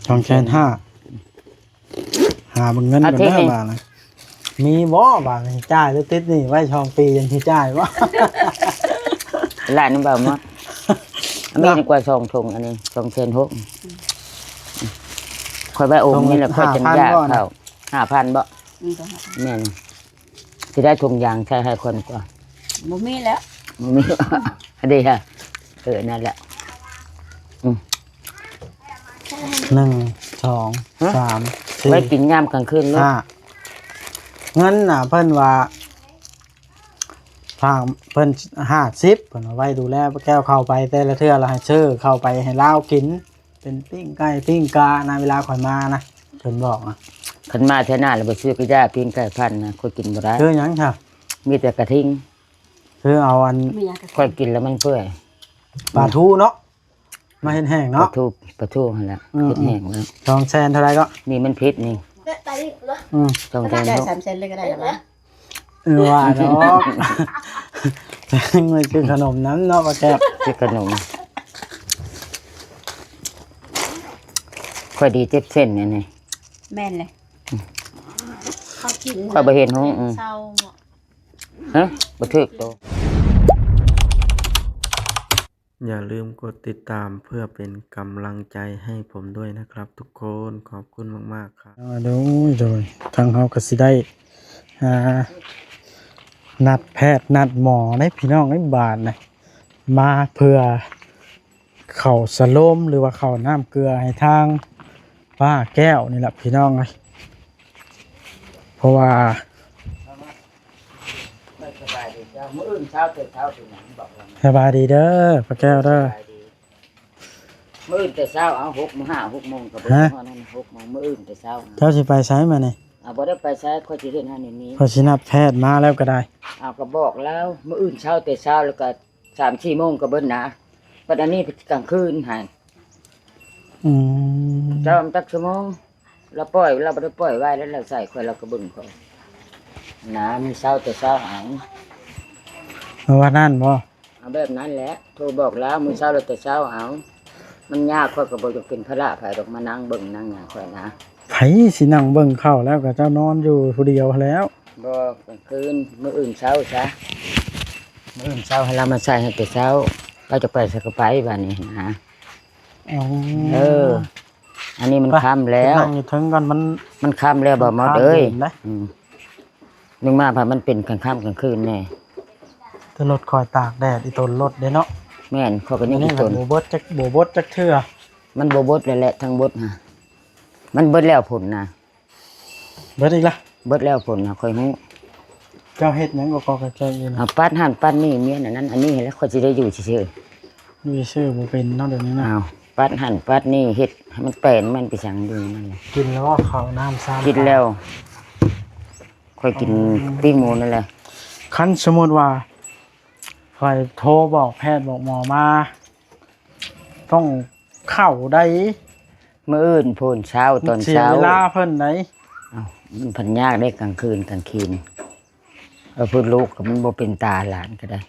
2,500,000หาเบิ่งเงินกันเด้อบาดนะมีบ่บาดนี่จ่ายหรือติดนี่ไว้ช่องปียังสิจ่ายบ่ หลานบ่มาอันนี้ดีกว่า2ถุงอันนี้2,600ค่อยไปอมนี่แหละค่อยจังยากเข้า 5,000บ่แม่นสิได้ถุงยางใช้ให้คนกว่าบ่มีแล้วบ่มีอันนี้ฮะนั่นแหละ1 2 3 4ไว้กินยามกลางคืนเลยเงินน่ะเพิ่นว่าทางเพิ่น50เพิ่นเอาไว้ดูแลแก้วเข้าไปแต่ละเทื่อละให้ซื้อเข้าไปให้ลาวกินเป็นปิ้งไก่ปิ้งกาในเวลาข่อยมานะเพิ่นบอกนะคันมาเท่านั้นแล้วบ่ซื้อกระยาปิ้งไก่พันนะค่อยกินบ่ได้คือหยังค่ะมีแต่กระทิงคือเอาอันค่อยกินแล้วมันเปื่อยปลาทูเนาะมาเฮ็ดแห้งเนาะปลาทูนั่นแหละเฮ็ดแห้งแล้ว200,000เท่าไหร่ก็นี่มันพิษนี่200,000ได้300,000เลยก็ได้แล้วว่าเนาะแจ้งไว้คือขนมน้ำเนาะป้าแก้วคือขนมค่อยดีเจ็บเส้นนี่แม่นเลยค่อยบ่เห็นห้องฮะบ่ถึกโตอย่าลืมกดติดตามเพื่อเป็นกำลังใจให้ผมด้วยนะครับทุกคนขอบคุณมากๆครับดูโดยทางเฮาก็สิได้นัดแพทย์นัดหมอให้พี่น้องให้บาดนะมาเพื่อเข่าสโลมหรือว่าเข่าน้ำเกลือให้ทางป้าแก้วนี่แหละพี่น้องเลยเพราะว่าสบายดีเจ้ามื้ออื่นเช้าแต่เช้าสิหยังบอกว่าสบายดีเด้อป้าแก้วเด้อมื้ออื่นแต่เช้าเอา6:00 น 6:00 นก็บ่ฮอดนั่น6:00 นมื้ออื่นแต่เช้าเจ้าสิไปไสมานี่บ่ได้ไปใช้ค่อยสิเฮ็ดให้นี้พอสินัดแพทย์มาแล้วก็ได้ก็บอกแล้วมื้ออื่นเช้าแต่เช้าแล้วก็3-4 โมงก็เบิดนะบัดอันนี้กลางคืนหั่นเจ้าตักชั่วโมงเราปล่อยเราบ่ได้ปล่อยไว้แล้วเราใส่ค่อยเราก็บึ้งค่อยนะมีเช้าแต่เช้าเอาว่านั่นบ่เอาแบบนั้นแหละโทรบอกแล้วมื้อเช้าแล้วแต่เช้าเอามันยากค่อยก็บ่จะเป็นภาระไผดอกมานั่งเบิ่งนั่งหยังค่อยนะไผสินั่งเบิ่งเข้าแล้วก็เจ้านอนอยู่ผู้เดียวแล้วบ่กลางคืนมื้ออื่นเช้าซะมื้ออื่นเช้าให้เรามาใส่ให้แต่เช้าเราจะไปสักไปบัดนี้นะอันนี้มันค่ำแล้วนั่งอยู่ถึงกันมันค่ำแล้วบ่หมดเอ้ยนึกมาพามันเป็นกลางค่ำกลางคืนแน่แต่รถคอยตากแดดอีต้นรถเด้เนาะแม่นเขาก็นี่อีต้นบ่บดจักเทื่อมันบ่บดแหละทั้งบดฮะมันเบิดแล้วผลนะเบิดอีกล่ะเบิดแล้วผลนะค่อยฮู้เจ้าเฮ็ดหยังก็กอกแก่อยู่นะปัดหั่นปัดนี่เมียนั้นอันนี้แล้วค่อยสิได้อยู่ซื่อๆอยู่ซื่อบ่เป็นเนาะเดี๋ยวนี้นะปัดหั่นปัดนี่เฮ็ดให้มันแป้นมันไปสั่งดูนั่นแหละกินแล้วข้าวน้ำ3กินแล้วค่อยกินปิ้งหมูนั่นแหละคันสมมุติว่าค่อยโทรบอกแพทย์บอกหมอมาต้องเข้าได้มื้ออื่นพูนเช้าตอนเช้าเวลาเพิ่นได้มันพันยากได้กลางคืนกลางคืนเพิ่นลูกก็มันบ่เป็นตาหลานก็ได้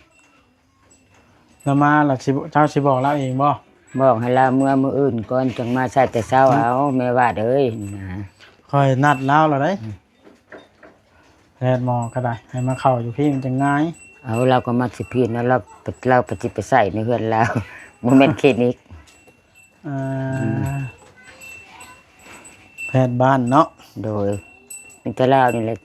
แล้วมาล่ะสิเจ้าสิบอกเราเองบ่บอกให้ลามื้ออื่นก่อนจังมาใส่แต่เช้าเอาแม่ว่าเอ้ยนะค่อยนัดแล้วล่ะเด้แพทย์หมอก็ได้ให้มาเข้าอยู่พี่มันจะง่ายเอาเราก็มาสิพีนแล้วเราปฏิไปใส่ในเฮือนแล้วบ่แม่นคลินิกแพทย์บ้านเนาะโดยเป็นตะลาวนี่แหละ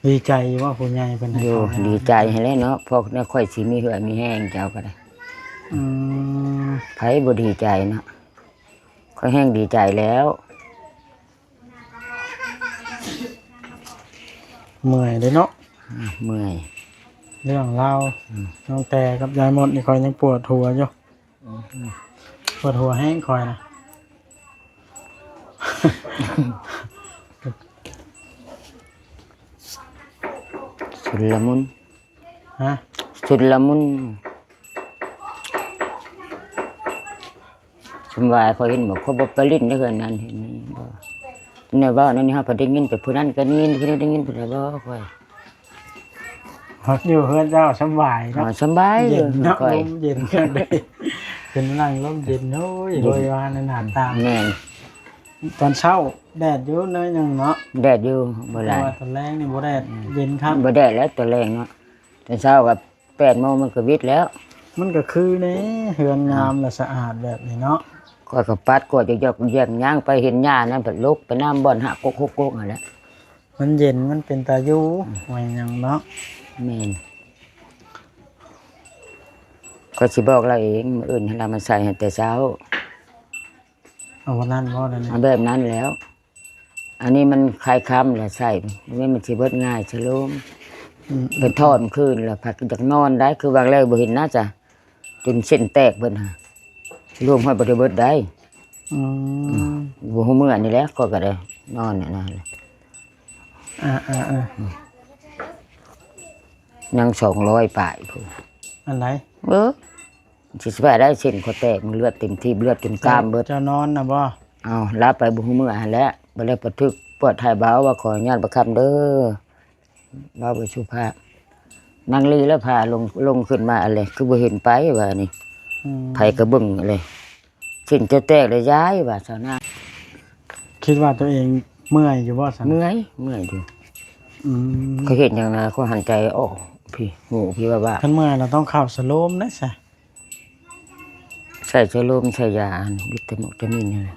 ดีใจว่าผู้ใหญ่เป็นให้อยู่ดีใจให้แล้วเนาะพวกนี้ค่อยสิมีเหือมีแห้งเจ้าก็ได้ไผบ่ดีใจเนาะค่อยแห้งดีใจแล้วเมื่อยเลยเนาะเมื่อยเรื่องเล่าน้องแต่กับยายหมดนี่คอยยังปวดหัวอยู่ปวดหัวแห้งคอยนะสุดละมุนฮะสุดละมุนสมวายเขาเห็นบอกเขาบอกไปลิ้นได้เกินนั้นเห็นนี่บ่เนี่ยว่านั่นนี่ฮะพอได้ยินไปผู้นั้นก็ยินผู้นี้ได้ยินผู้ใดบ่ค่อย อยู่เฮือนเจ้าสำบาย อ๋อ เนาะ สบาย เย็นเนาะ ค่อย ลมเย็นเกินได้เป็นนั่งลมเย็นโอ้ยโดยว่าในหน้าตาง แม่น ตอนเช้าแดดอยู่หน้อยหนึงเนาะ แดดอยู่บ่ห แต่ ลาย ว่าตอนแรกนี่บ่แดดเย็นครับ บ่แดดแล้วตัวแรงเนาะตอนเช้ากับ8 โมงมันก็วิดแล้ว มันก็คือนี่เฮือนงามและสะอาดแบบนี้เนาะ ก็ก็ปัดก็จะยกเยี่ยมย่างไปเห็นหญ้านั้นเพิ่นลุกไปน้ำบ่อนหะกกๆๆนั่นแหละ มันเย็นมันเป็นตาอยู่ไว้หยังเนาะ แม่นก็สิบอกเราเองมื้ออื่นให้เรามาใส่ให้แต่เช้า เอาวันนั้นบ่ได้นี่ เอาแบบนั้นแล้ว อันนี้มันคลายค้ำแหละใส่ไม่มันสิเบิดง่ายชะโลม อืม เป็นทอดคืนแล้วพักจากนอนได้คือวางแรกบ่เห็นน่าจะจนเส้นแตกเบิ่นฮะรวมให้บ่ได้เบิดได้ อืม บ่ฮู้มื้อนี่แหละก็ได้นอนเนี่ยนะ อ่ายัง200ปลายพุ่น อันไหน สิไปได้เส้นคอแตกมันเลือดเต็มที่เลือดจนกรามเบิด เจะนอนน่ะบ่ เอาลาไปบ่ฮู้มื้อหั่นแหละบ่ได้ปะทึกปวดถ่ายเบาว่าขออนุญาตประคำเด้อเบาไปสุภาพนางลีแล้วพาลงขึ้นมาอะไรคือบ่เห็นไปว่านี่ อืม ไผก็เบิ่งอะไรเส้นจะแตกเลยย้ายว่าซาวนา คิดว่าตัวเองเมื่อยอยู่บ่ซั่น เมื่อยอยู่ อืม เขาเห็นอย่างนั้นเขาหันใจออกพี่หูพี่ว่า คันเมื่อยเราต้องเข้าสโลมนะซะ ใส่ชะโลมใส่ยาวิตามินนี่แหละ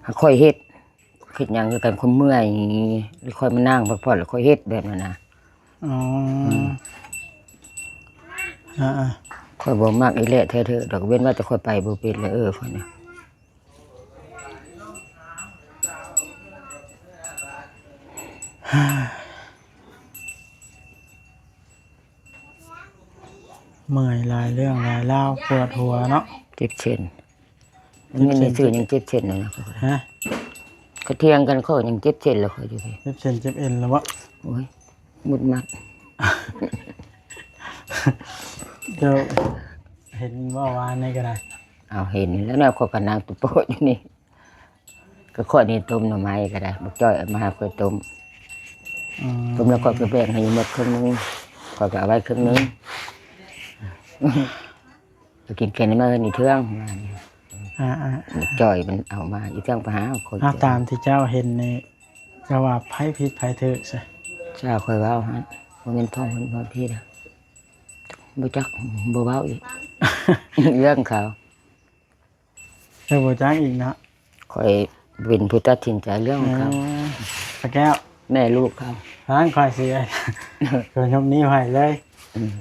หาค่อยเฮ็ดอย่างคือกันคนเมื่อยหรือค่อยมานั่งพักผ่อนแล้วค่อยเฮ็ดแบบนั้นนะ อ๋ออ่า ค่อยบ่มากอีแหละแท้ๆดอกเว้นว่าจะค่อยไปบ่เป็นเลยคนน่ะ เมื่อยหลายเรื่องหลายเล่าวปวดหัวเนาะ เจ็บเช่นมันมีชื่อยังเจ็บเช่นเลยนะ ฮะ เขาเถียงกันเขายังเจ็บเช่นแล้วค่อยอยู่พี่ เจ็บเส้นเจ็บเอ็นแล้วบ่ โอ้ยมุดมัด เดี๋ยวเห็นว่าวานนี่ก็ได้ เอาเห็นแล้วนะข้อยก็นางตุโปะอยู่นี่ก็ข้อยนี่ต้มหน่อไม้ก็ได้บักจ้อยเอามาหาข้อยต้ม อืม ต้มแล้วข้อยก็แบ่งให้หมดครึ่งนึงข้อยก็เอาไว้ครึ่งนึงจะกินแค่นี้มานี่เทื่องมานี่ บักจ้อยมันเอามาอีเทื่องไปหาคน ตามที่เจ้าเห็นนี่จะว่าไผผิดไผถูกซะ เจ้าข้อยเว้าฮะบ่แม่นท้องเพิ่นบ่พี่นะบ่จักบ่เว้าอีก เรื่องเขา เจ้าบ่จักอีกเนาะ ข้อยเป็นผู้ตัดสินใจเรื่องของเขา ตะแก้ว แม่ลูกเขา ทางคอยสิไอ้ เพิ่นยกนิ้วให้เลย อืม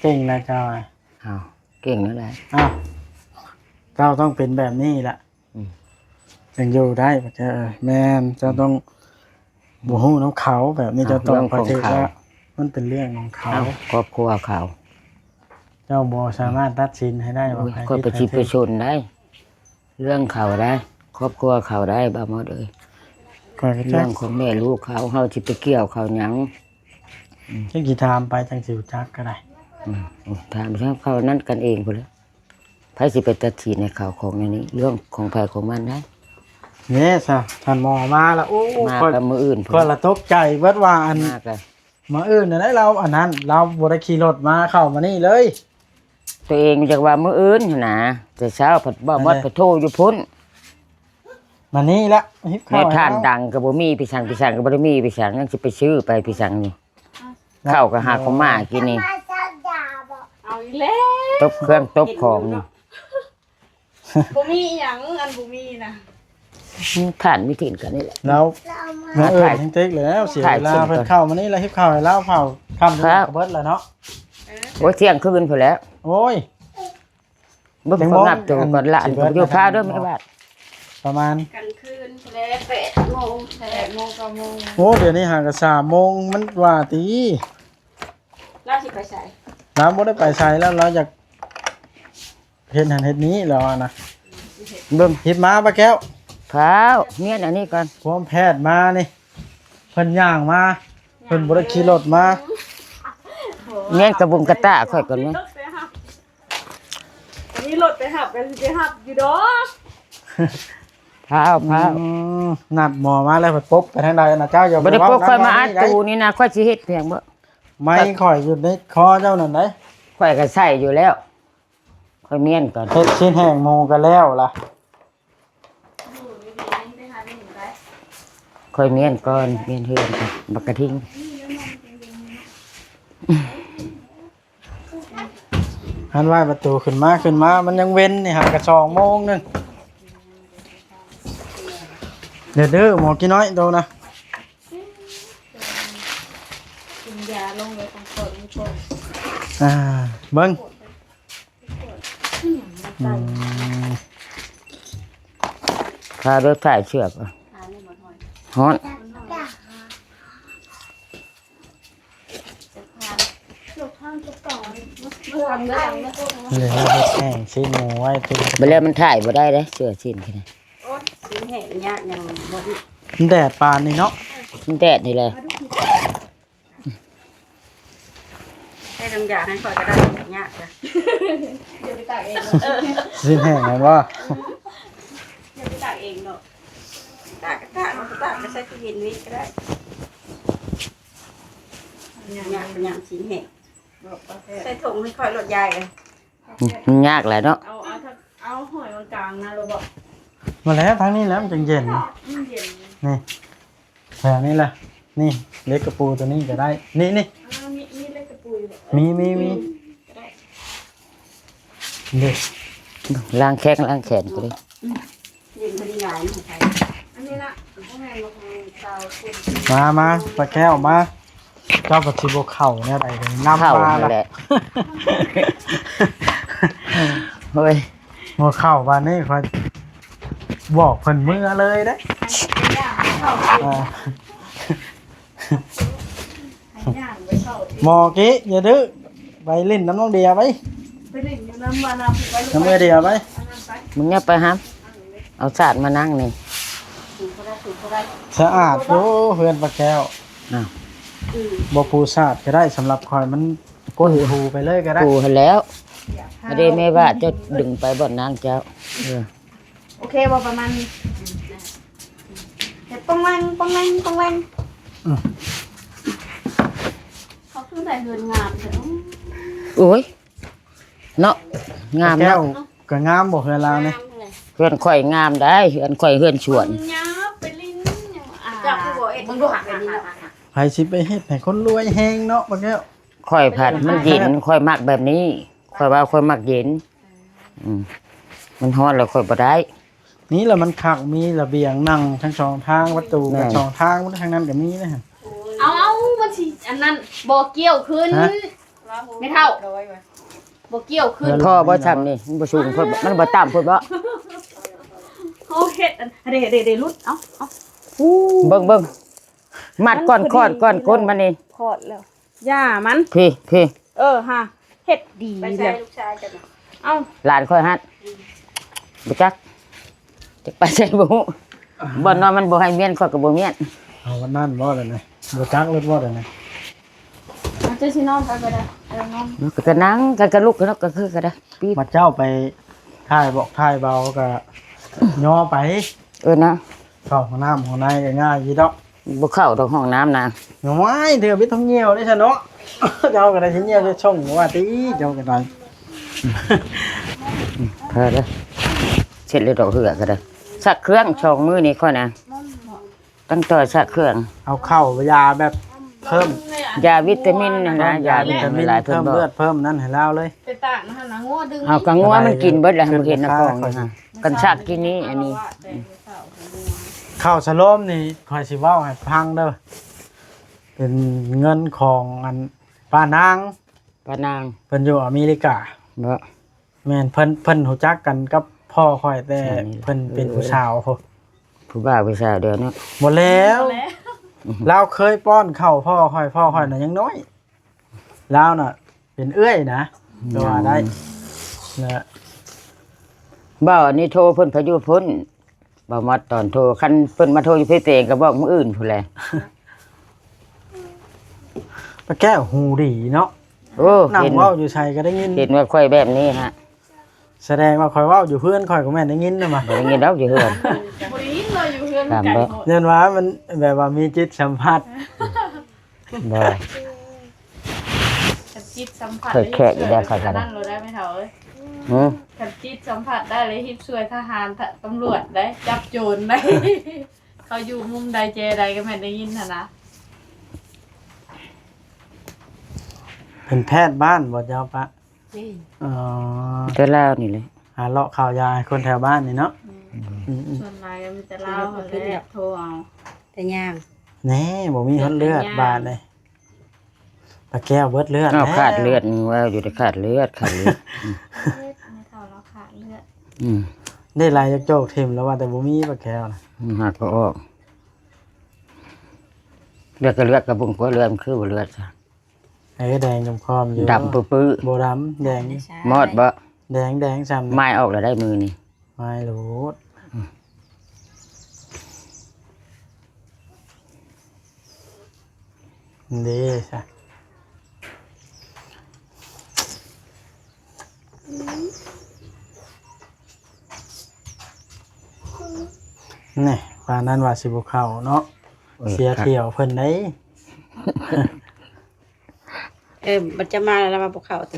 เก่งนะเจ้าอ่ะ เอาเก่งนั่นแหละ อ้าวเจ้าต้องเป็นแบบนี้ล่ะ อืม จึงอยู่ได้บ่เจ้าแม่นเจ้าต้องบ่ฮู้น้ำเขาแบบนี้เจ้าต้องปฏิบัติว่ามันเป็นเรื่องของเขา เอาครอบครัวเขา เจ้าบ่สามารถตัดสินให้ได้ว่า โอ้ย ใคร ก็ไป ผิ ชิ ด ด ใคร ไป ถูก ชนได้ เรื่องเขาได้ ครอบครัวเขาได้บ้าหมดเลย ก่อนก็ เรื่ จั อก งของแม่ลูกเขาเขาสิไปเกี่ยวเขาหยัง จังสิถามไปจังสิรู้จักก็ได้ โอ้ยถามเรื่องเขานั่นกันเองพุ่นแหล้วไผสิไปตัดสินในข่าวของอันนี้ เรื่องของไผของมันได้ เนี่ยซะท่านหมอมาแล้วโอ้ มา ค่อย กับมืออื่นพุ่น ก็ละตกใจเบิดว่าอัน มากับ มาอื่นน่ะได้เราอันนั้นเราบ่ได้ขี่รถมาเข้ามานี่เลย ตัวเองอยากว่ามืออื่นหั่นนะแต่เช้าผัดบ้าวัดผัดโทอยู่พุ่น มานี่ละฮิบ แม่ เข้า ท่าน ให้เร ดังก็บ่มีพี่สั่งก็บ่ได้มีพี่สั่งนั่นสิไปซื้อไปพี่สั่งนี่ข้าวก็หาของมากินนี่ เอาอีกแล้ว ตบเครื่องตบของนี่ บ่มีหยังอันบ่มีนะ ท่านมีถิ่นกันนี่แหละ แล้วมาอื่น ถ่าย ทั้งเต็กแล้วเสีย ถ่าย เวลา คลิป เพิ่ ก่อน นเข้ามานี่แล้วฮิบเข้าให้เราเผาค่ำ ครับ เบิดแล้วเนาะ โอ้ยเที่ยงคืนพุ่นแล้ว โอ้ย บ่ จัง ค บ่ นนับตัวก่อนละอัน สิเบิด อยู่พาด้วยไม่บาด ประมาณ กันคืนแล้ว8 โมง8 โมง9 โมง โอ้เดี๋ยวนี้ห่างกัน3 โมงมันว่าตี เราสิไปใส่ เราบ่ได้ไปใช้แล้วเราอยากเฮ็ดหันเฮ็ดนี้แล้วอะนะ เบิ่ง เฮ็ดมาปะแก้ว พร้าวเมียนอันนี้ก่อน พร้อมแพทย์มานี่เพิ่นย่างมาเพิ่นบ่ได้ขี่รถมา เมียนกระบุงกระตะค่อยก่อนนะ มีรถไปหับกันสิไปหับอยู่ดอก พาว นัดหมอมาแล้วไปปุ๊บไปทางใดนะเจ้าอย่า บ่ได้พกค่อยมาอัด ได้ ตูนี่นะค่อยสิเฮ็ดเพียงบ่ ไม่ข่อยอยู่ในคอเจ้านั่นได้ ค่อยก็ใส่อยู่แล้วค่อยเมียนก่อน เฮ็ดชิ้นแห้งโมกันแล้วล่ะ ค่อยเมียนก่อนเมียนเฮือนก่อนบักกระทิง หันไหวประตูขึ้นมามันยังเว้นนี่หักกระ2 โมงนึงเดี๋ยวเด้อหมอกี่น้อยโตนะ กินยาลงเลยต้องเปิดมันก่อน เบิ่งพาด้วยสายเชือกอะ ทานไม่หมดหอย ฮ้อน ลูกข้างจะต่อเมื่อวันเมื่อวันเมื่อวัน เหลือเฮ็ดแห้งชิ้นหมูไว้ตุน บ่แล้วมันถ่ายบ่ได้เด้เสื้อชิ้นแค่นั้น โอ๊ยสีแห้งยากยังบด มันแดดปานนี่เนาะ มันแดดนี่แหละ ให้น้ำยาให้คอยก็ได้ยากจ้ะเดี๋ยวไปตักเอง ชิ้นแห้งแม่นบ่ เดี๋ยวไปตักเองเนาะตักก็ใช้ตู้เย็นวิก็ได้ยากเป็นอย่างสีแห้งใส่ถุงให้คอยลดยายเลย มันยากแหละเนาะ เอาหอยกลางนะเราบอก มาแล้วทางนี้แล้วมันจังเย็น เย็น นี่แบบนี้แหละนี่เล็กกระปูตัวนี้ก็ได้นี่ มีเล็กกระปุย มีเด็ก ล้างแข้งล้างแขนก็ได้ เย็นพอดีงานของใครอันนี้นะพวกแม่มาของเตาคุณ มาปลาแก้วมาเจ้าปัจจิบเข่าเนี่ยอะไรเลยน้ำ เข้า ปลา นั่นแห ละ ละเฮ้ย หัวเข่าบานนี้คอยบอกเพิ่นมือเลยได้ อ่า ย่างไปเข้า หมอกี้อย่าดื้อไปเล่นน้ำน้องเดียไป ไปเล่นน้ำมาน้ำไป น้ำเดียไป มึงอย่าไปห้ามเอาสาดมานั่งนี่ ถูกก็ได้ สะอาดโอ้เพื่อนปลาแก้ว อ้าว บ่ปูสาดก็ได้สำหรับคอยมันก้นหูไปเลยก็ได้ กูให้แล้วไม่ได้แม่ว่าจะดึงไปบ่อนนางเจ้าโอเคว่าประมาณเดี๋ยวปองแรงเขาขึ้นแต่เงินงามเถอะ โอ้ยเนาะงาม แก้ เนาะ วก็งามบ่เฮือนเราเนี่ย เฮือนข่อยงามได้เฮือนข่อยเฮือนชวน ยับไปลิ้นจับผู้บ่เอ็ดมึงดูหักไปนี่ ไผสิไปเฮ็ดให้คนรวยแฮงเนาะปลาแก้ว ข่อยผัดมันเย็นข่อยมักแบบนี้ข่อยว่าข่อยมักเย็นมันฮ้อนแล้วข่อยบ่ได้ นี่แหละมันคักมีระเบียงนั่งทั้งสองทางประตู แม่ กับสองทางมันทางนั้นก็มีนะฮะ เอามันสิอันนั้นบ่เกี่ยวขึ้นไม่เท่าบ่เกี่ยวขึ้น พ่อบ่ทำนี่มันบ่สูงพุ่นบ่มันบ่ต่ำพุ่นบ่ เขาเฮ็ดอันเดรุดเอา เบิ่งมัดก้อนก้นมันนี่ พอดแล้วย่ามัน พี่ ฮะเฮ็ดดีเลยลูกชายจ้ะเอ้า หลานข่อยฮัดบ่จักจักไปใส่บ่ฮู้บ่นอนมันบ่ให้เมียนข่อยก็บ่เมียน เอาวันนั้นบ่ได้นะบ่จักรถบ่ได้นะ เอาเจ้าสินอนไปก็ได้นอน มันก็นั่งกันก็ลุกกันก็คือก็ได้ปี๊บ มาเจ้าไปถ่ายบอกถ่ายเบาก็ย่อไป นะ เข้าห้องน้ำห้องในก็ง่ายอยู่ดอก บ่เข้าดอกห้องน้ำนะ น้อยเดี๋ยวไปท่องเที่ยวได้ซะเนาะ เจ้าก็ได้สิเที่ยวจะช่องว่าติเจ้าก็ได้ เพิ่นเด้อเสร็จเลยดอกเหือก็ได้สักเครื่องช่องมือนี่ค่อยนะตั้งต่อสักเครื่อง เอาเข้ายาแบบเพิ่ม ยาวิตามินนะยาวิตามินหลายเพิ่ เพิ่ น ม บ่ เลือดเพิ่มนั่นให้เราเลย ไปตากนะงัวดึง เอากังงัวมันกินเบิดแล้วบ่เห็นนะกองนะกันชักกินนี้อันนี้ ข้าวสโลมนี่คอยสิเว้าให้ฟังเด้อเป็นเงินของอันป้านาง ป้านาง เพิ่นอยู่อเมริกา บ่ แม่นเพิ่นรู้จักกันกับพ่อค่อยแต่เพิ่นเป็นผู้สาวโห ผู้บ่าวผู้สาวเดี๋ยวนี้ บ่แล้วเราเคยป้อนข้าวพ่อค่อยน่ะยังน้อยเราน่ะ เป็นเอื้อยนะก็ว่าได้นะ บ่าวอันนี้โทรเพิ่นพายุพ้นบ่มาตอนโทรคันเพิ่นมาโทรอยู่เพเตงก็บอกมื้ออื่นพุ่นแหละ ป้าแก้วหูดีเนาะ โอ้ นั่ง เห็น เว้าอยู่ไสก็ได้ยิน เห็นว่าค่อยแบบนี้ฮะ แสดงว่าค่อยเว้าอยู่เพื่อนค่อยก็แม่นได้ยินนะมา บ่ได้ยินดอกอยู่เฮือน บริ อนมันไก่หมด เนื่องว่ามันแบบว่ามีจิตสัมผัส บ่ กันจิตสัมผัส เคยแค่อีกแล้วค่ะ นั่นเราได้ไหมเถอะ หือ กันจิตสัมผัสได้เลยฮิปช่วยทหารตำรวจได้จับโจรได้ เขาอยู่มุมใดเจใดก็ไม่ได้ยินนะ เป็นแพทย์บ้านบ่เจ้าปะ นี่ อ๋อ แต่ลาวนี่แหละ หาเลาะข่าวยาให้คนแถวบ้านนี่เนาะ ส่วนนายมันจะเล่าแล้วโทรเอา แต่ย่าง แน่บ่มีเลือดบาดเลยปลาแก้วเบิดเลือด เอา แล้ว ขาดเลือดนี่ว่าอยู่ในขาดเลือด ไม่เท่าเราขาดเลือด อืม ได้ลายยกโจกทิมแล้วว่าแต่บ่มีปลาแก้วนะ หักก็ออกเลือดก็เลือดกระบุงก็เลือดมันคือบ่เลือดซะ ไอ้แดงจมคอมอยู่ ดำปื้อ บ่ดำแดง ๆมอดบ่ แดงซ้ำ ไม้ออกแล้วได้มือนี่ ไม่รู้ดีซะนี่ปานนั้นว่าสิบ่เข้าเนาะเสียเที่ยวเพิ่นได้ มันจะมาแล้วมาปลุกเขาติ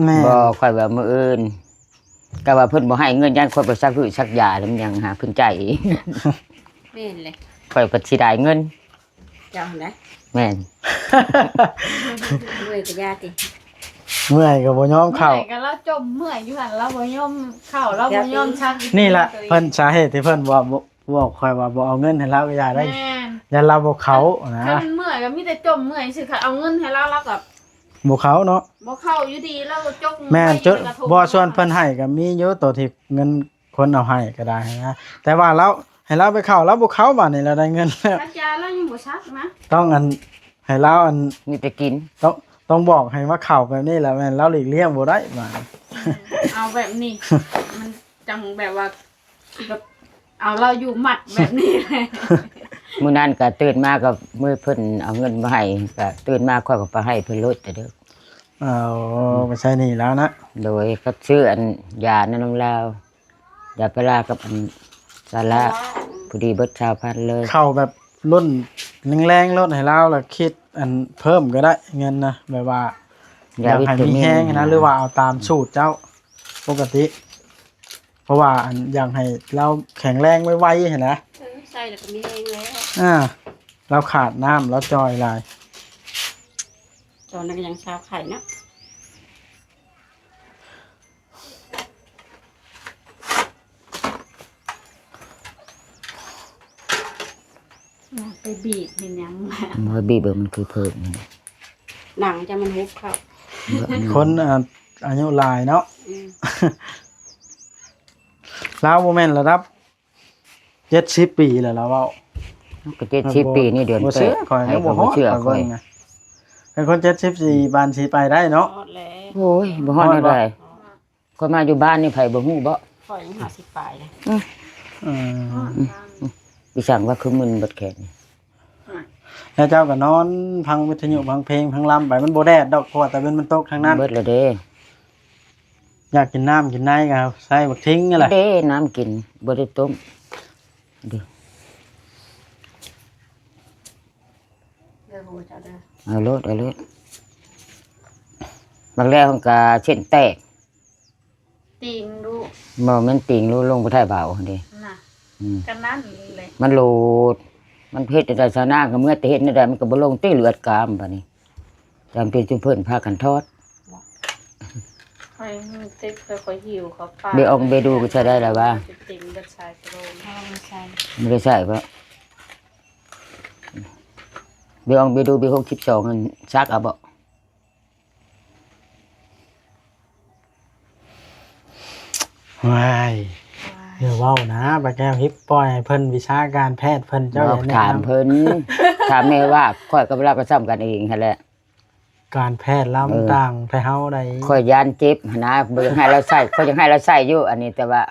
แม่ บ่ค่อยว่ามื้ออื่นก็ว่าเพิ่นบ่ให้เงินยันคนไปซักพืชซักยาแล้วมันยังหาเพิ่นใจอีก แม่นเลย ค่อยก็สิได้เงิน เจ้าไหน แม่น ด้วยกับญาติ เมื่อยก็บ่ยอมเข้า เมื่อยกันแล้วจมเมื่อยอยู่หันเราบ่ยอมเข้าเราบ่ยอมชัก นี่ล่ะเพิ่นสาเหตุที่เพิ่นว่าบ่บอกค่อยว่าบ่เอาเงินให้เราก็อย่าได้ แม่น อย่าเราบ่เขานะ ถ้ามันเมื่อยก็มีแต่จมเมื่อยสิค่ะเอาเงินให้เราแล้วกับ บ่เขาเนาะ บ่เข้าอยู่ดีแล้วจก แม่นจุด ไปกระทบ บ่ส่วนเพิ่นให้ก็มีอยู่ตัวที่เงินคนเอาให้ก็ได้นะแต่ว่าเราให้เราไปเข้าเราบ่เข้าบัดนี้เราได้เงินแล้ว ชักยาแล้วยังบ่ชักนะ ต้องอันให้เราอัน มีแต่กิน ต้องบอกให้ว่าเข้าแบบนี้แหละแม่นเราหลีกเลี่ยงบ่ได้บาด เอาแบบนี้ มันจังแบบว่าแบบเอาเราอยู่หมัดแบบนี้เลย มื้อนั้นก็ตื่นมาก็มื้อเพิ่นเอาเงินมาให้ก็ตื่นมาค่อยก็ไปให้เพิ่นลดแต่เด้อ เอาไม่ใช่นี่แล้วนะ โดยก็ชื่ออันยาน้ำลาวยาปลากับอันสาระพอดีเบิดชาวพันธุ์เลย เข้าแบบรุ่นแรงๆลดให้เราแล้วคิดอันเพิ่มก็ได้เงินนะแบบว่าอยากให้มีแห้งนะหรือว่าเอาตามสูตรเจ้าปกติ เพราะว่าอันอยากให้เราแข็งแรงไวๆเห็นนะ ใส่แล้วก็มีเองแล้ว เราขาดน้ำเราจอยลาย ตอนนั้นก็ยังชาวไข่นะ ไปบีบเห็นยัง มอบีเบอร์มันคือเพิ่มนี่ หนังจะมันฮุบเข้า คนอายุหลายเนาะ อืม เราโมเมนต์ระดับ70 ปีแล้วเราเว้า ก็70 ปีนี่เดือน บ่เชื่อข่อย ให้ ยังบ่ เขา ฮ บ่ อด เชื่อ ข่อย ค่อ เบิ่ ย งนะเป็นคน74บานสิไปได้เนาะ ทอดแล้ว โอ้ยบ่ฮอดได้คนมาอยู่บ้านนี่ไผบ่ฮู้บ่ ข่อยยัง50ปลายเลย อืม ดิฉันว่าคือมึนเบิดแขนนี่ แล้วเจ้าก็นอนฟังวิทยุฟังเพลงฟังลำไปมันบ่แดดดอกเพราะว่าแต่เป็นมันตกทางนั้น เบิดแล้วเด้ อยากกินน้ำกินในก็ใส่บักทิ้งนี่แหละ เด้น้ำกินบ่ได้ต้มเด้อ เด้อฮู้เจ้าเด้อ เอาโลดบางแล้วก็เช่นแตก ตีงดู บ่แม่นติ่งลงบ่ได้เบาเด้ น่ะ อืม กันนั่นเลย มันโหลด มันเฮ็ดได้ซะนาก็เมื่อแต่เฮ็ดได้มันก็บ่ลงตี้เลือดกามบัดนี้จำเป็นจุเพิ่นพากันทอด คอยเต็กคอยหิวเขาปา เดี๋ยวเอาไปดูก็ใช้ได้แล้วว่า ติ่งกับชายโครงห้องชาย ไม่ได้ใช่ปะเดี๋ยวเอาไปดูไป62อันซักเอาบ่ ว้ายเดี๋ยวเว้านะปลาแก้วฮิปปล่อยให้เพิ่นวิชาการแพทย์เพิ่นเจ้า เรา อย่าแนะ ถาม นำ เพิ่น ถามแม่ว่าค่อยกับเราก็ซ้ำกันเองหั่นแหละ การแพทย์ลำต่างไปเฮาได้ ค่อยยานเจ็บหั่นนะบ่อยากให้เราใส่ค่อยอยากให้เราใส่อยู่อันนี้แต่ว่า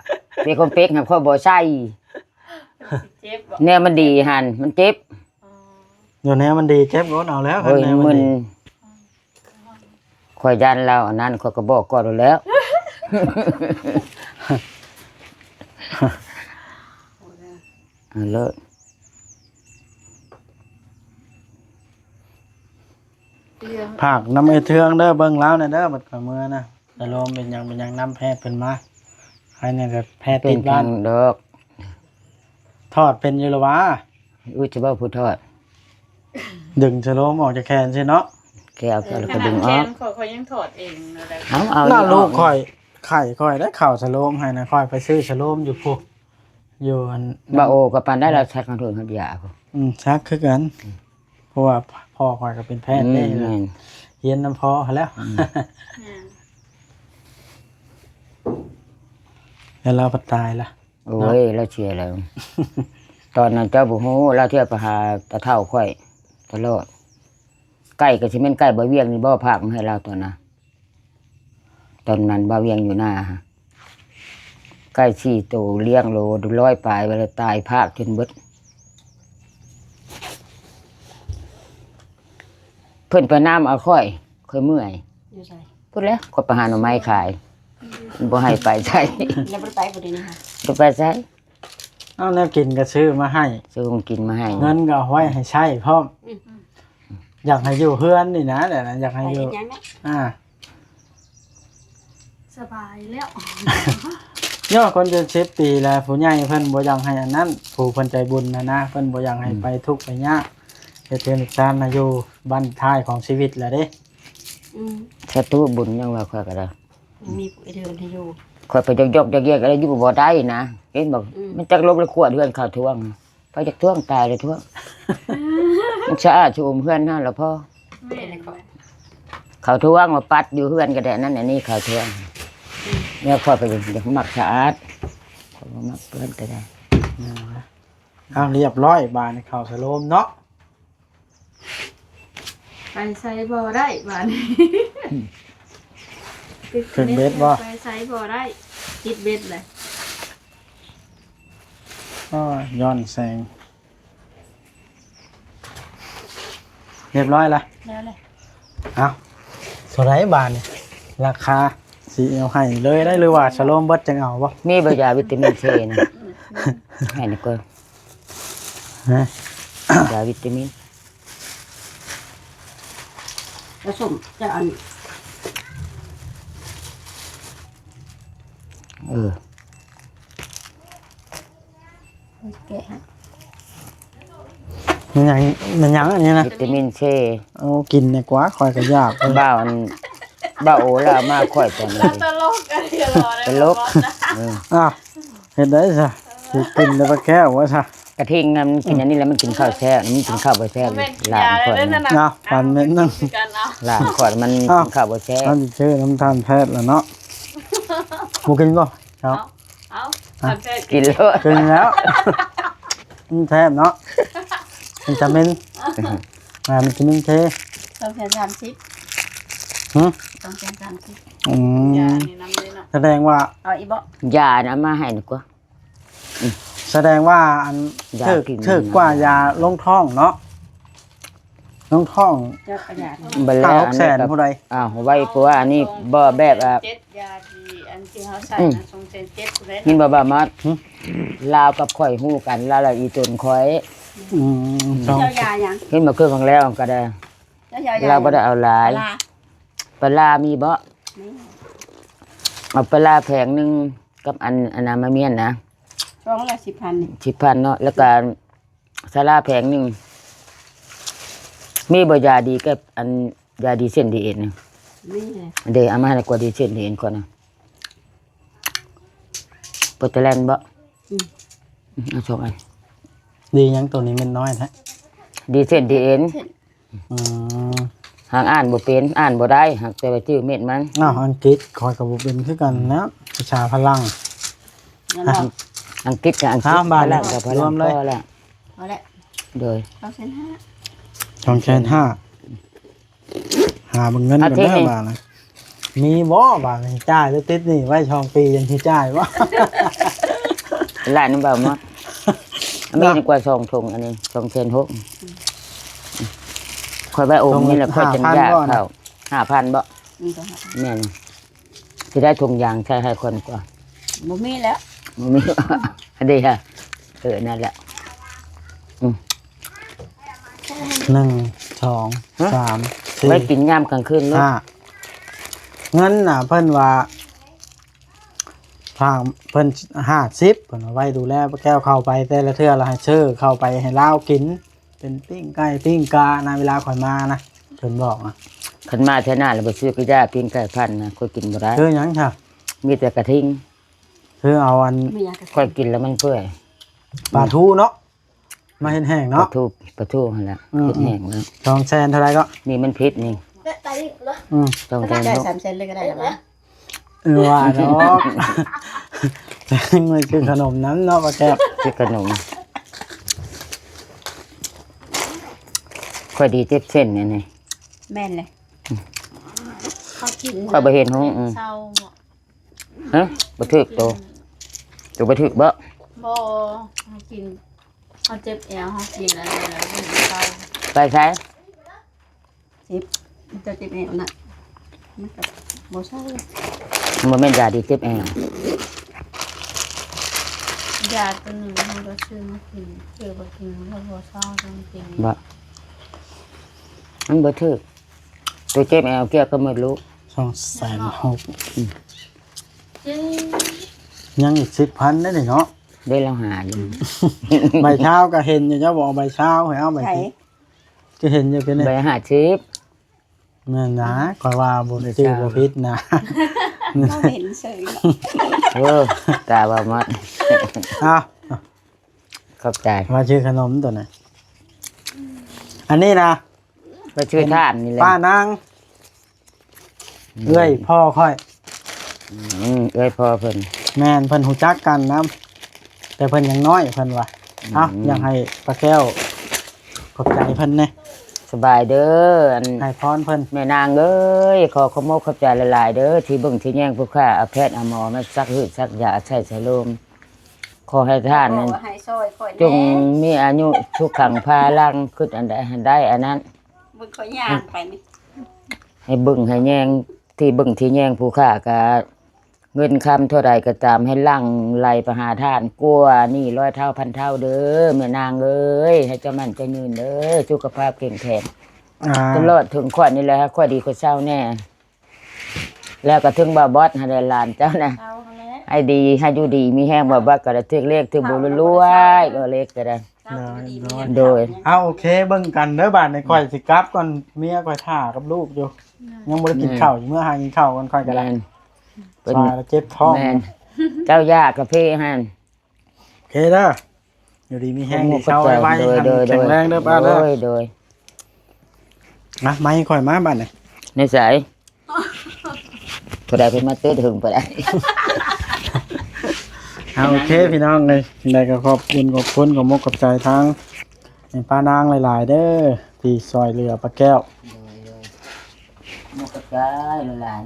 มีคนเป๊กให้ค่อยบ่ใส่ เจ็บบ่ แนวมันดีหั่นมันเจ็บ อยู่แนวมันดีเจ็บรถเอาแล้ว โอ้ย แนว มึ มัน น ดี ค่อยยานเราอันนั้นค่อยก็บอกก่อนแล้ว เ เลิศ ภาคน้ำไอเทืองเด้อเบิ่งแล้วนะเด้อบัดก่อนมื้อนะแต่ลมเป็นหยังน้ำแพทย์เพิ่นมาใครเนี่ยก็แพทย์ เป็ ติ น ดบ้า ทาน งดอก ทอดเป็นอยู่ละวะ อุ้ยจะบ่ผู้ทอด ดึงสโลมออกจากแขนใช่เนาะ แกเอาแล้ว ข ก็ นา ดึ ด งอ แข อก นเขายังถอดเองอะไร เอา น่า นี่ ลูก ก ข่อยไข่ข่อยได้ข่าวสโลมให้นะข่อยไปซื้อสโลมอยู่พุอยู่อัน บ่โอก็ปานได้เราชักกันโทนเขายาพุ่น ชักคือกัน เพราะว่าพ่อข่อยก็เป็นแพทย์ได้ แม่น เรียนน้ำพอเขาแล้วแล้วเราปัดตายละ โอ้ยเราเชียร์แล้ว ตอนนั้นเจ้าบ่ฮู้เราเที่ยวไปหาตะเฒ่าข่อยตลอดใกล้ก็สิแม่นใกล้บ่เวียงนี่บ่ภาคมาให้เราตอนน่ะตอนนั้นบ่เวียงอยู่หน้าฮะใกล้4โตเลี้ยงโล100ปลายเวลาตายภาคจนเบิดเพิ่นไปน้ำเอาค่อยเมื่อย อยู่ใส่ พูดแล้วก็ไปหาหน่อไม้ขายบ่ให้ไปใช้ แล้วบ่ได้ไปบ่ได้นี่ค่ะ บ่ไปใช้ เอาแนวกินก็ซื้อมาให้ ซื้อของกินมาให้ เงินก็เอาไว้ให้ใช้พร้อมอยากให้อยู่เพื่อนนี่นะแต่นะอยาก ไป ให้อ เฮ็ ยู่ ดหยังเนี่ย สบายแล้ว ย่อคนจะ10 ปีแล้วผู้ใหญ่เพิ่นบ่อยากให้อันนั้นผู้เพิ่นใจบุญนะเพิ่นบ่อยากให้ไปทุกข์ไปยากเฮ็ดเทือนชานอยู่บ้านท้ายของชีวิตแหละเด้ อืม ถ้าตู้บุญยังว่าค่อยก็ได้ มีผู้เดินให้อยู่ ค่อยไปยกๆแยกๆอะไรอยู่บ่ได้นะเห็นบอกมันจักลบแล้วขวดเฮือนข้าวท่วงไปจักท่วงตายเลยท่วงมันสะอาดชูมเฮือนนั่นล่ะพ่อ แม่ก็ ข้าวท่วงมาปัดอยู่เฮือนก็ได้นั่นอันนี้ข้าวท่วงเนี่ยค่อยไปอยากมักสะอาดค่อยบ่มักเพิ่นก็ได้ เอาเรียบร้อยบานเข้าสโลมเนาะ ไปใส่บ่ได้บ้านนี้ ขึ้นเบ็ดบ่ ไปใส่บ่ได้ติดเบ็ดเลย ก็ย้อนแสงเรียบร้อยละ แล้วเลย เอาเท่าไหร่บาทนี่ราคาสิเอาให้เลยได้หรือว่าสโลมเบิดจังเอาบ่ มีบยาวิตามินซีนะให้นี่ก็ ฮะ ยาวิตามิน แล้วส้มจะอัน แกะฮะ มันหยังอันนี้นะ วิตามินซี เอากินเนี่ยกว่าคอยก็ยากเลย บ้าโอล่ามาค่อยตอนนี้ ตลกกันเดี๋ยวรอได้ ตลก อ้าวเฮ็ดได้ซะสิกินได้บ่แก้วว่าซะ กระทิงนั้นมันกินอันนี้แล้วมันกินข้าวแช่มันกินข้าวบ่แช่ แม่น หลาน ยา ขอด เลย มัน นั่นน่ะ เอาปันเม็ดนึง กันเอา หลานขอดมันกินข้าวบ่แช่ เอาสิชื่อน้ำตาลแพทย์แล้วเนาะบ่กินบ่ครับ เอาเอาแพทย์ กินแล้ว กินแล้วมันแทบเนาะมันจะเป็นมันจะเป็นเท ต้องแค่30 หึ ต้องแค่30 อื ยาม นี่น้ำเลยเนาะ แสดงว่า เอาอีบ่ ยานะมาให้ดีกว่า แสดงว่าอัน ยา ถึก กิน ถึกกว่ายาลงท้องเนาะลงท้อง เจ้าประหยัด บ่แล้วอัน 600,000 นี้ ผู้ใด อ้าวไว้เพราะว่าอันนี้บ่แบบ7ยาที่อันที่เขาใส่นะทรงเซน7เลย กินบ่มาลาวกับข่อยฮู้กันลาวละอีตนข่อย สอง เจ้ายาหยัง เห็นมาเครื่องของแล้วก็ได้ เจ้ายายา เราบ่ได้เอาหลาย ลา ปลาร้ามีบ่ นี่ เอาปลาร้าแผงหนึงกับอันนามาเมียนนะ ช่องละ10,000นี่ 10,000เนาะแล้วก็สาลาแผงหนึงมีบ่ยาดีกับอันยาดีเส้นดีเอ็นนะ นี่แหละ เดี๋ยวเอามาให้กว่าดีเส้นดีเอ็นก่อนนะโปรตีนบ่เอาสองอัน ดีหยังตัวนี้มันน้อยแท้ ดีเส้นดีเอ็น อืม หากอ่านบ่เป็นอ่านบ่ได้หากแต่ว่าชื่อเม็ดมัน อ้าวอังกฤษคอยกับบ่เป็นคือกันนะประชาพลัง นั่นเนาะ อังกฤษกับอังกฤษ อ้าวบาท แล้วกับพ ร ลั ว ง มเลย พอแล้ว เอาละ โดย 2,500 ช่องแชน5หาเบิ่งเงินกันเด้อบาทนะมีบ่บาทนี่จ่ายหรือติดนี่ไว้ช่องปียังสิจ่ายบ่ ร้านนึงบ่หมดอันนี้ดีกว่า2ถุงอันนี้2เซน6ค่อยไปโอมนี่แหละค่อยจังยากเข้า 5,000บ่ นี่ก็หา แม่นสิได้ถุงยางใช้ให้คนกว่า บ่มีแล้ว บ่มี อันนี้ฮะนั่นแหละ 1 2 3 ไว้ 4 กินยามกลางคืนเลย 5เงินน่ะเพิ่นว่าทางเพิ่น50เพิ่นเอาไว้ดูแลป้าแก้วเข้าไปแต่ละเทื่อละให้ซื้อเข้าไปให้ลาวกิน เป็นปิ้งไก่ปิ้งกานะเวลาข่อยมานะเพิ่นบอกนะ ขันมาเท่านั้นแล้วบ่ซื้อกระยาปิ้งไก่พันนะค่อยกินบ่ได้ คือหยังค่ะ มีแต่กระทิง คือเอาอัน ไม่อยากกระ ค่อยกินแล้วมันเปื่อย ปลาทูเนาะมาเห็นแห้ง ป เนาะ ลาทูหั่นล่ะ อืม เฮ็ดแห้งแล้ว ทองแซนเท่าไหรก็ นี่มันพิษนี่ อืม ต้อง ถ้า แทน ได้ เนาะ 3 เซนเลยก็ได้หรอวะ ว่าเนาะ แต่มันคือขนมน้ำเนาะป้าแก้ว คือขนมค่อยดีเจ็บเส้นนี่นี่ แม่นเลย เขากิน ค่อยบ่เห็นห้อง เศร้าบ่ ฮะบ่ถึกตัวบ่ถึกบ่ บ่เขากินเขาเจ็บแอวเขากินอะไรแล้วมันเศร้า ไปใช้ 10จะเจ็บแอวน่ะมันก็บ่ใช่ บ่แม่นยาดีเจ็บแอวย าตัวหนึ่งเขาก็ซื้อมากินซื้อมากินเพราะบ่เศร้าต้องกิน บ่มันบ่ถึกตัวเจ็บแอวเกี่ยวก็หมดลูก 260,000 จึง ยังอีก10,000ได้นี่เนาะ ได้แล้วหาอยู่ ใบเช้าก็เห็นอยู่เจ้าบอกเอาใบเช้าให้เอาใบ ไผ ที่จะเห็นอยู่เป็นไง ไปหาชิป นั่นนะข่อยว่าบ่ได้ชื่อบ่ผิดนะ เราเห็นเฉย กาว่ามัด อ้าว เข้าใจ ว่าชื่อขนมตัวไหนอันนี้นะ ก็ชื่อท่านนี่แหละ ป้านางเอ้ยพ่อค่อย เอ้ยพ่อเพิ่น แม่นเพิ่นหูจักกันนะแต่เพิ่นยังน้อยเพิ่นว่าเอ้าอยากให้ป้าแก้วขอบใจเพิ่นแน่ สบายเด้ออัน ให้พรเพิ่น แม่นางเอ้ยขอขโมกขอบใจหลายๆเด้อที่เบิ่งที่แย่งผู้ค้าเอาแพทย์เอาหมอมาซักหืดซักยาใช้สโลมขอให้ท่านนั้น ให้ซอยข่อย จงมีอายุทุกขังพาลังขึ้นอันใดให้ได้อันนั้น มึงข่อยย่างไปนี่ ให้เบิ่งให้แย่งที่เบิ่งที่แย่งผู้ค้าก็เงินคำเท่าใดก็ตามให้ลังไหลประหาทานกลัวนี่100 เท่าพันเท่าเด้อแม่นางเอ้ยให้เจ้ามันเจ้ายืนเด้อสุขภาพแข็งแรง ตลอดถึงขวัญนี่แหละฮะขวัญดีกว่าเช้าแน่ แล้วก็ถึงบ่าวบอสให้ได้หลานเจ้านะ เอาแล้ว ให้ดีให้อยู่ดีมีแห้งบ่าวบอสก็ได้ถึงเลขถึงบุญรวยก็เลขก็ได้ โดย เอาโอเคเบิ่งกันเด้อบาดในข่อยสิกลับก่อนเมียข่อยท่ากับลูกอยู่ยังบ่ได้กินข้าวอยู่เมื่อหากินข้าวกันค่อยก็ได้ แม่นเป็น ซอยแล้วเจ็บท้อง แม่นเจ้ายากกับพี่ฮัน โอเคเด้ออยู่ดีมีแห้งดีเช้าไว้ๆ โดย แข็งแรงเด้อป้าเด้อ โดย มาไม่ค่อยมาบ้านนี่ ในสายผู้ใดเพิ่นมาเตื้อถึงผู้ใด เอาโอเคพี่น้องเลยได้ก็ขอบคุณขอบมกขอบใจทั้งป้านางหลายๆเด้อที่ซอยเรือป้าแก้ว หมกกระจายหลาย